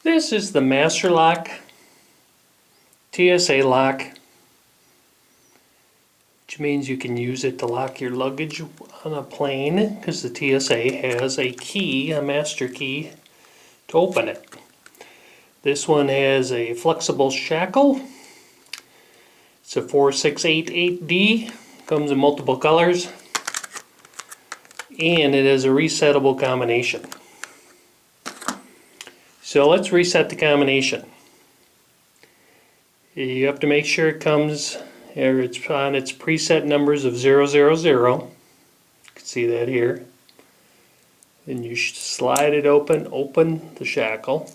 This is the master lock, TSA lock, which means you can use it to lock your luggage on a plane because the TSA has a key, a master key, to open it. This one has a flexible shackle. It's a 4688D, comes in multiple colors, and it is a resettable combination. So let's reset the combination. You have to make sure it comes, or it's on its preset numbers of 000. You can see that here. Then you slide it open the shackle.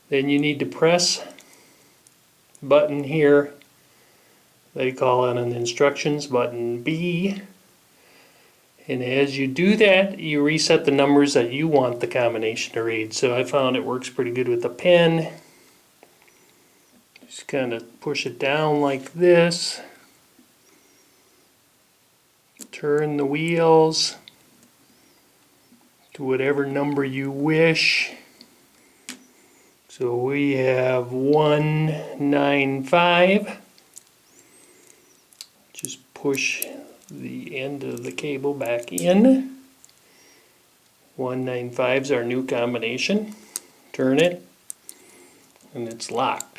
Then you need to press the button here. They call it an instructions button B. And as you do that, you reset the numbers that you want the combination to read. So I found it works pretty good with the pen. Just kind of push it down like this. Turn the wheels to whatever number you wish. So we have 195. Just push the end of the cable back in. 195 is our new combination. Turn it, and it's locked.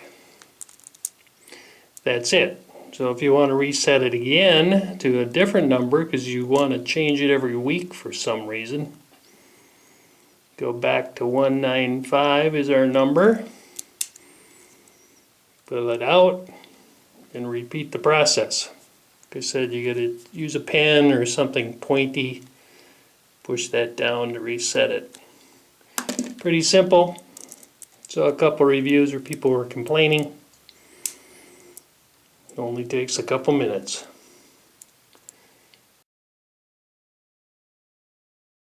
That's it. So if you want to reset it again to a different number because you want to change it every week for some reason, go back to 195 is our number. Fill it out and repeat the process. Like I said, you got to use a pen or something pointy. Push that down to reset it. Pretty simple. Saw a couple reviews where people were complaining. It only takes a couple minutes.